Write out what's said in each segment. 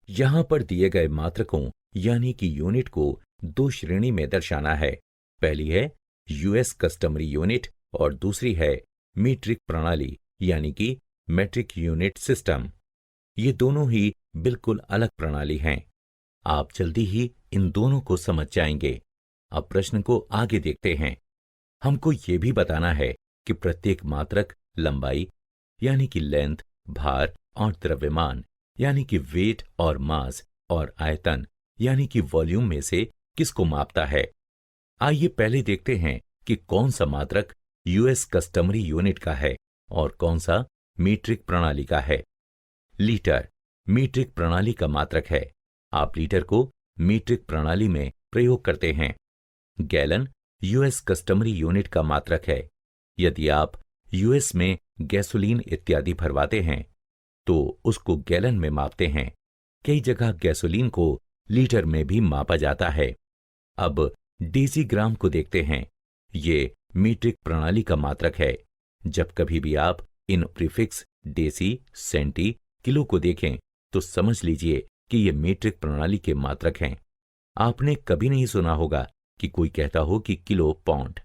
यहाँ पर दिए गए मात्रकों यानी कि यूनिट को दो श्रेणी में दर्शाना है। पहली है यूएस कस्टमरी यूनिट और दूसरी है मीट्रिक प्रणाली यानी कि मेट्रिक यूनिट सिस्टम। ये दोनों ही बिल्कुल अलग प्रणाली हैं। आप जल्दी ही इन दोनों को समझ जाएंगे। अब प्रश्न को आगे देखते हैं। हमको ये भी बताना है कि प्रत्येक मात्रक लंबाई यानी कि लेंथ, भार और द्रव्यमान यानी कि वेट और मास और आयतन यानी कि वॉल्यूम में से किसको मापता है। आइए पहले देखते हैं कि कौन सा मात्रक यूएस कस्टमरी यूनिट का है और कौन सा मीट्रिक प्रणाली का है। लीटर मीट्रिक प्रणाली का मात्रक है। आप लीटर को मीट्रिक प्रणाली में प्रयोग करते हैं। गैलन यूएस कस्टमरी यूनिट का मात्रक है। यदि आप यूएस में गैसोलीन इत्यादि भरवाते हैं तो उसको गैलन में मापते हैं। कई जगह गैसोलीन को लीटर में भी मापा जाता है। अब डेसीग्राम को देखते हैं। ये मीट्रिक प्रणाली का मात्रक है। जब कभी भी आप इन प्रीफिक्स डेसी, सेंटी, किलो को देखें तो समझ लीजिए कि ये मीट्रिक प्रणाली के मात्रक हैं। आपने कभी नहीं सुना होगा कि कोई कहता हो कि किलो, पाउंड।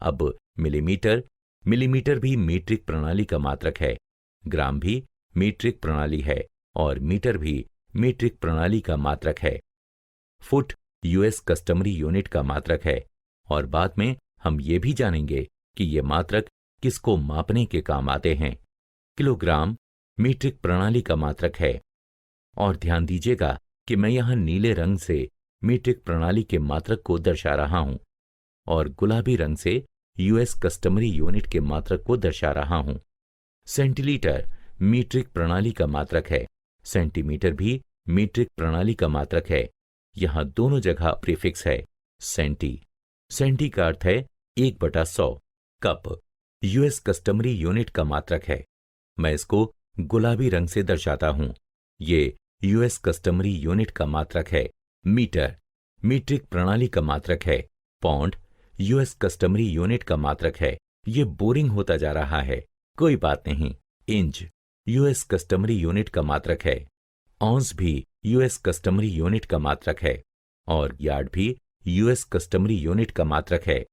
अब मिलीमीटर मिलीमीटर भी मीट्रिक प्रणाली का मात्रक है। ग्राम भी मीट्रिक प्रणाली है और मीटर भी मीट्रिक प्रणाली का मात्रक है। फुट यूएस कस्टमरी यूनिट का मात्रक है और बाद में हम ये भी जानेंगे कि ये मात्रक किसको मापने के काम आते हैं। किलोग्राम मीट्रिक प्रणाली का मात्रक है। और ध्यान दीजिएगा कि मैं यहां नीले रंग से मीट्रिक प्रणाली के मात्रक को दर्शा रहा हूं और गुलाबी रंग से यूएस कस्टमरी यूनिट के मात्रक को दर्शा रहा हूं। सेंटीलीटर मीट्रिक प्रणाली का मात्रक है। सेंटीमीटर भी मीट्रिक प्रणाली का मात्रक है। यहां दोनों जगह प्रीफिक्स है सेंटी। सेंटी का अर्थ है 1/100। कप यूएस कस्टमरी यूनिट का मात्रक है। मैं इसको गुलाबी रंग से दर्शाता हूं। ये यूएस कस्टमरी यूनिट का मात्रक है। मीटर मीट्रिक प्रणाली का मात्रक है। पाउंड यूएस कस्टमरी यूनिट का मात्रक है। ये बोरिंग होता जा रहा है, कोई बात नहीं। इंच यूएस कस्टमरी यूनिट का मात्रक है। औंस भी यूएस कस्टमरी यूनिट का मात्रक है और यार्ड भी यूएस कस्टमरी यूनिट का मात्रक है।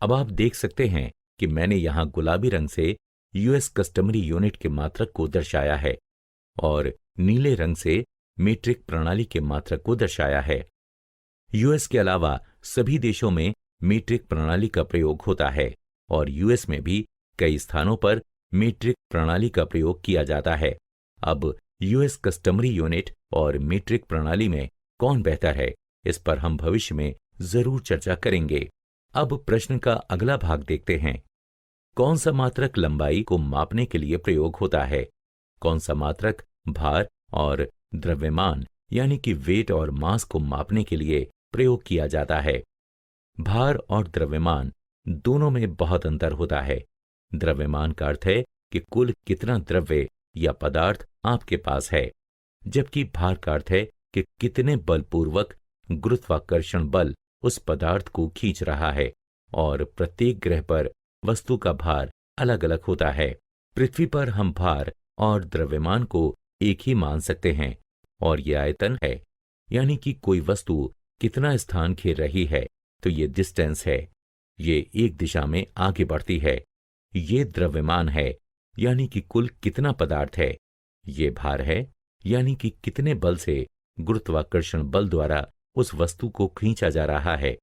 अब आप देख सकते हैं कि मैंने यहां गुलाबी रंग से यूएस कस्टमरी यूनिट के मात्रक को दर्शाया है और नीले रंग से मीट्रिक प्रणाली के मात्रक को दर्शाया है। यूएस के अलावा सभी देशों में मीट्रिक प्रणाली का प्रयोग होता है और यूएस में भी कई स्थानों पर मीट्रिक प्रणाली का प्रयोग किया जाता है। अब यूएस कस्टमरी यूनिट और मीट्रिक प्रणाली में कौन बेहतर है, इस पर हम भविष्य में जरूर चर्चा करेंगे। अब प्रश्न का अगला भाग देखते हैं। कौन सा मात्रक लंबाई को मापने के लिए प्रयोग होता है? कौन सा मात्रक भार और द्रव्यमान यानी कि वेट और मास को मापने के लिए प्रयोग किया जाता है? भार और द्रव्यमान दोनों में बहुत अंतर होता है। द्रव्यमान का अर्थ है कि कुल कितना द्रव्य या पदार्थ आपके पास है, जबकि भार का अर्थ है कि कितने बलपूर्वक गुरुत्वाकर्षण बल उस पदार्थ को खींच रहा है और प्रत्येक ग्रह पर वस्तु का भार अलग अलग होता है। पृथ्वी पर हम भार और द्रव्यमान को एक ही मान सकते हैं और ये आयतन है, यानी कि कोई वस्तु कितना स्थान घेर रही है तो ये डिस्टेंस है, ये एक दिशा में आगे बढ़ती है। ये द्रव्यमान है, यानी कि कुल कितना पदार्थ है। ये भार है, यानी कि कितने बल से गुरुत्वाकर्षण बल द्वारा उस वस्तु को खींचा जा रहा है।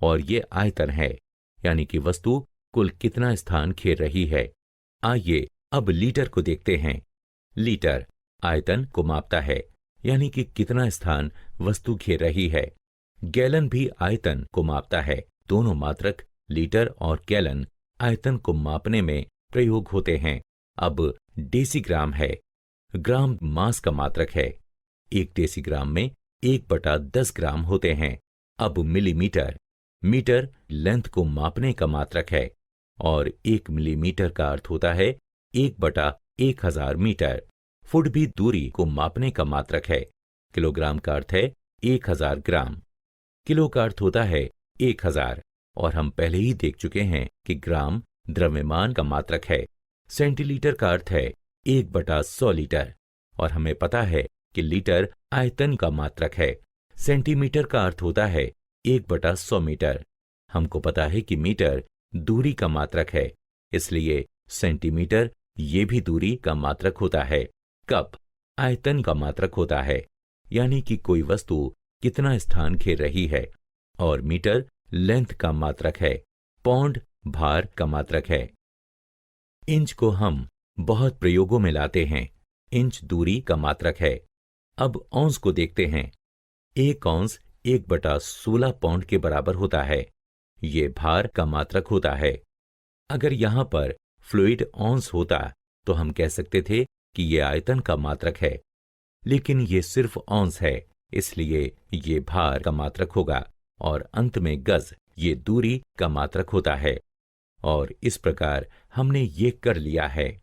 और ये आयतन है, यानी कि वस्तु कुल कितना स्थान घेर रही है। आइए अब लीटर को देखते हैं। लीटर आयतन को मापता है, यानी कि कितना स्थान वस्तु घेर रही है। गैलन भी आयतन को मापता है। दोनों मात्रक लीटर और गैलन आयतन को मापने में प्रयोग होते हैं। अब डेसीग्राम है। ग्राम मास का मात्रक है। एक डेसीग्राम में 1/10 ग्राम होते हैं। अब मिलीमीटर मीटर लेंथ को मापने का मात्रक है और 1 मिलीमीटर का अर्थ होता है 1/1000 मीटर। फुट भी दूरी को मापने का मात्रक है। किलोग्राम का अर्थ है 1000 ग्राम। किलो का अर्थ होता है 1000 और हम पहले ही देख चुके हैं कि ग्राम द्रव्यमान का मात्रक है। सेंटीलीटर का अर्थ है 1/100 लीटर और हमें पता है कि लीटर आयतन का मात्रक है। सेंटीमीटर का अर्थ होता है 1/100 मीटर। हमको पता है कि मीटर दूरी का मात्रक है, इसलिए सेंटीमीटर ये भी दूरी का मात्रक होता है। कप आयतन का मात्रक होता है, यानी कि कोई वस्तु कितना स्थान घेर रही है। और मीटर लेंथ का मात्रक है। पौंड भार का मात्रक है। इंच को हम बहुत प्रयोगों में लाते हैं। इंच दूरी का मात्रक है। अब औंस को देखते हैं। 1 औंस 1/16 पाउंड के बराबर होता है। ये भार का मात्रक होता है। अगर यहां पर फ्लूइड औंस होता तो हम कह सकते थे कि ये आयतन का मात्रक है, लेकिन ये सिर्फ औंस है, इसलिए ये भार का मात्रक होगा। और अंत में गज ये दूरी का मात्रक होता है। और इस प्रकार हमने ये कर लिया है।